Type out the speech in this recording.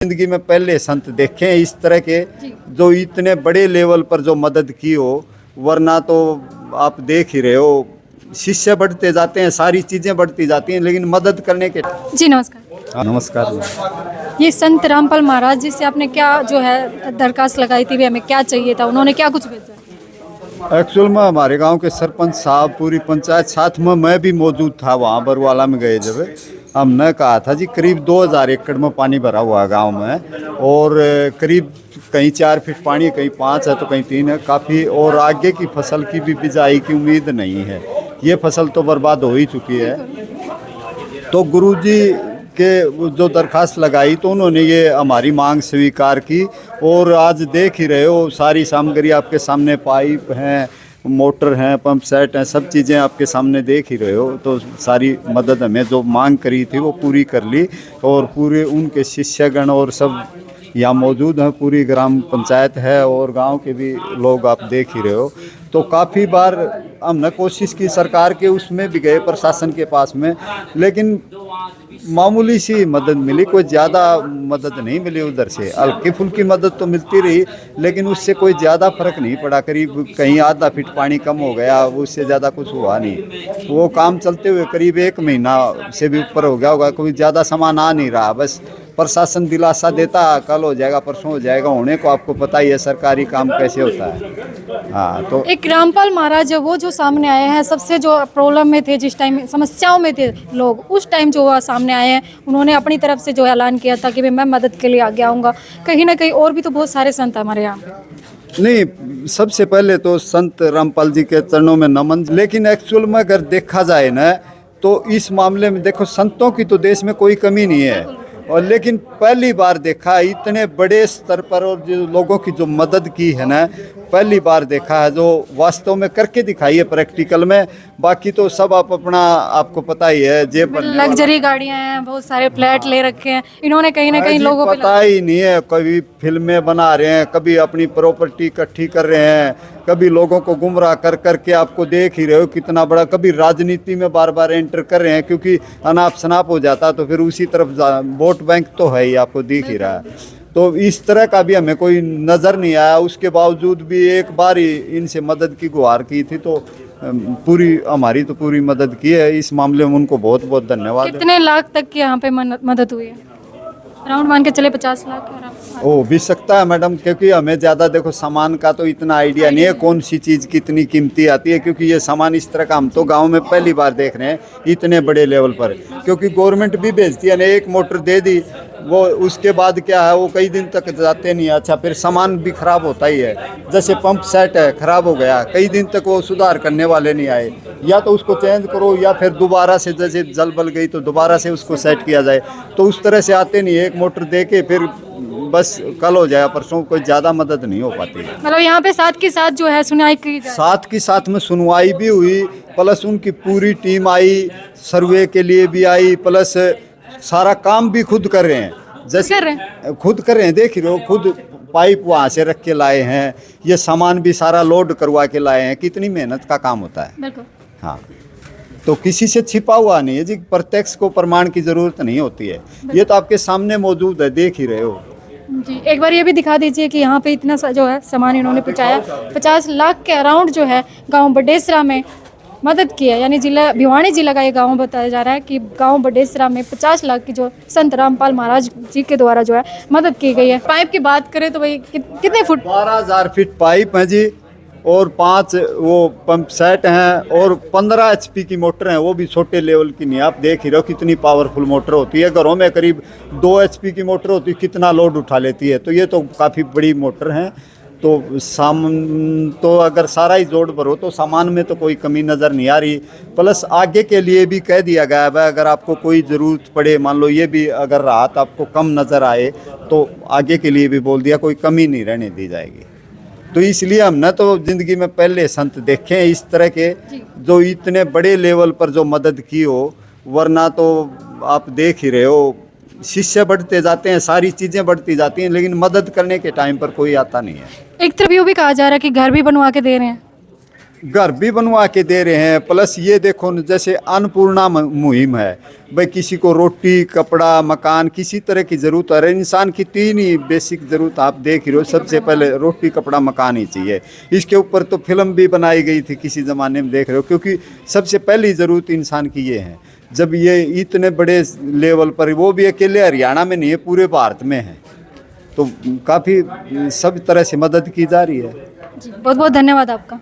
जिंदगी में पहले संत देखे हैं इस तरह के जो इतने बड़े लेवल पर जो मदद की हो, वरना तो आप देख ही रहे हो शिष्य बढ़ते जाते हैं, सारी चीजें बढ़ती जाती हैं, लेकिन मदद करने के। जी नमस्कार। नमस्कार। ये संत रामपाल महाराज जी से आपने क्या जो है दरखास्त लगाई थी, भी हमें क्या चाहिए था, उन्होंने क्या कुछ भेजा? एक्चुअल में हमारे गांव के सरपंच साहब, पूरी पंचायत, साथ में मैं भी मौजूद था वहाँ बरवाला में गए जब हमने कहा था जी करीब 2000 एकड़ में पानी भरा हुआ है गांव में, और करीब कहीं 4 फीट पानी, कहीं 5 है तो कहीं 3 है काफ़ी, और आगे की फसल की भी बिजाई की उम्मीद नहीं है, ये फसल तो बर्बाद हो ही चुकी है। तो गुरुजी के जो दरखास्त लगाई तो उन्होंने ये हमारी मांग स्वीकार की, और आज देख ही रहे हो सारी सामग्री आपके सामने, पाइप हैं, मोटर हैं, पंप सेट हैं, सब चीज़ें आपके सामने देख ही रहे हो। तो सारी मदद हमें जो मांग करी थी वो पूरी कर ली, और पूरे उनके शिष्यगण और सब यहाँ मौजूद हैं, पूरी ग्राम पंचायत है और गांव के भी लोग आप देख ही रहे हो। तो काफ़ी बार हमने कोशिश की, सरकार के उसमें भी गए, प्रशासन के पास में, लेकिन मामूली सी मदद मिली, कोई ज़्यादा मदद नहीं मिली उधर से। हल्की फुल्की मदद तो मिलती रही, लेकिन उससे कोई ज़्यादा फर्क नहीं पड़ा। करीब कहीं आधा फीट पानी कम हो गया, उससे ज़्यादा कुछ हुआ नहीं। वो काम चलते हुए करीब 1 महीना से भी ऊपर हो गया होगा, कोई ज़्यादा सामान आ नहीं रहा। बस प्रशासन दिलासा देता कल हो जाएगा, परसों हो जाएगा, होने को आपको पता ही है सरकारी काम कैसे होता है। हाँ, तो एक रामपाल महाराज वो जो सामने आए हैं, सबसे जो प्रॉब्लम में थे, जिस टाइम समस्याओं में थे लोग, उस टाइम जो सामने आए हैं, उन्होंने अपनी तरफ से जो ऐलान किया था कि मैं मदद के लिए आगे आऊँगा। कहीं ना कहीं और भी तो बहुत सारे संत हमारे यहाँ। नहीं, सबसे पहले तो संत रामपाल जी के चरणों में नमन। लेकिन एक्चुअल में अगर देखा जाए ना, तो इस मामले में देखो संतों की तो देश में कोई कमी नहीं है, और लेकिन पहली बार देखा इतने बड़े स्तर पर, और जो लोगों की जो मदद की है ना, पहली बार देखा है, जो वास्तव में करके दिखाई है प्रैक्टिकल में। बाकी तो सब आप अपना, आपको पता ही है, जेब लग्जरी गाड़ियाँ हैं, बहुत सारे फ्लैट ले रखे हैं इन्होंने, कहीं ना कहीं लोगों पे पता ही नहीं है। कभी फिल्में बना रहे हैं, कभी अपनी प्रॉपर्टी इकट्ठी कर रहे हैं, कभी लोगों को गुमराह कर करके, आपको देख ही रहे हो कितना बड़ा, कभी राजनीति में बार बार एंटर कर रहे हैं, क्योंकि अनाप शनाप हो जाता तो फिर उसी तरफ वोट बैंक तो है ही, आपको दिख ही रहा है। तो इस तरह का भी हमें कोई नज़र नहीं आया। उसके बावजूद भी एक बार ही इनसे मदद की गुहार की थी, तो पूरी हमारी तो पूरी मदद की है। इस मामले में उनको बहुत बहुत धन्यवाद। कितने लाख तक की यहाँ पे मदद हुई है? अराउंड मान के चले 50 लाख। हो भी सकता है मैडम, क्योंकि हमें ज़्यादा देखो सामान का तो इतना आइडिया नहीं है, कौन सी चीज़ कितनी कीमती आती है, क्योंकि ये सामान इस तरह का हम तो गांव में पहली बार देख रहे हैं इतने बड़े लेवल पर। क्योंकि गवर्नमेंट भी भेजती है ना, एक मोटर दे दी, वो उसके बाद क्या है, वो कई दिन तक जाते नहीं। अच्छा, फिर सामान भी खराब होता ही है। जैसे पंप सेट है, खराब हो गया, कई दिन तक वो सुधार करने वाले नहीं आए, या तो उसको चेंज करो, या फिर दोबारा से, जैसे जल बल गई तो दोबारा से उसको सेट किया जाए। तो उस तरह से आते नहीं, एक मोटर दे के फिर बस कल हो जाए, परसों कोई ज़्यादा मदद नहीं हो पाती। मतलब यहाँ पे साथ के साथ जो है सुनवाई की जाए, साथ के साथ में सुनवाई भी हुई, प्लस उनकी पूरी टीम आई, सर्वे के लिए भी आई, प्लस सारा काम भी खुद कर रहे हैं। जैसे खुद कर रहे हैं, देख रहे हो, खुद पाइप वहाँ से रख के लाए हैं, ये सामान भी सारा लोड करवा के लाए हैं। कितनी मेहनत का काम होता है। बिल्कुल। हाँ, तो किसी से छिपा हुआ नहीं है जी, प्रत्यक्ष को प्रमाण की ज़रूरत नहीं होती है, ये तो आपके सामने मौजूद है, देख ही रहे हो जी। एक बार ये भी दिखा दीजिए कि यहाँ पे इतना सा जो है सामान इन्होंने पहुँचाया, 50 लाख के अराउंड जो है गांव बडेसरा में मदद की है। यानी जिला भिवानी जिला का ये गांव बताया जा रहा है कि गांव बडेसरा में 50 लाख की जो संत रामपाल महाराज जी के द्वारा जो है मदद की गई है। पाइप की बात करें तो भाई कितने फुट? 12,000 फीट पाइप है जी, और 5 वो पंप सेट हैं, और 15 HP की मोटर हैं, वो भी छोटे लेवल की नहीं। आप देख ही रहो कितनी पावरफुल मोटर होती है। घरों में करीब 2 HP की मोटर होती है, कितना लोड उठा लेती है। तो ये तो काफ़ी बड़ी मोटर हैं। तो तो अगर सारा ही जोड़ भरो तो सामान में तो कोई कमी नज़र नहीं आ रही। प्लस आगे के लिए भी कह दिया गया है, अगर आपको कोई ज़रूरत पड़े, मान लो ये भी अगर राहत आपको कम नज़र आए, तो आगे के लिए भी बोल दिया, कोई कमी नहीं रहने दी जाएगी। तो इसलिए हमने तो ज़िंदगी में पहले संत देखे हैं इस तरह के, जो इतने बड़े लेवल पर जो मदद की हो, वरना तो आप देख ही रहे हो शिष्य बढ़ते जाते हैं, सारी चीज़ें बढ़ती जाती हैं, लेकिन मदद करने के टाइम पर कोई आता नहीं है। एक तरफ यूँ भी कहा जा रहा है कि घर भी बनवा के दे रहे हैं। घर भी बनवा के दे रहे हैं। प्लस ये देखो न, जैसे अन्नपूर्णा मुहिम है भाई, किसी को रोटी कपड़ा मकान किसी तरह की ज़रूरत है, इंसान की 3 ही बेसिक ज़रूरत आप देख ही रहे हो, सबसे पहले रोटी कपड़ा मकान ही चाहिए। इसके ऊपर तो फिल्म भी बनाई गई थी किसी ज़माने में, देख रहे हो, क्योंकि सबसे पहली ज़रूरत इंसान की ये है। जब ये इतने बड़े लेवल पर, वो भी अकेले हरियाणा में नहीं है, पूरे भारत में है, तो काफ़ी सब तरह से मदद की जा रही है। जी बहुत बहुत धन्यवाद आपका।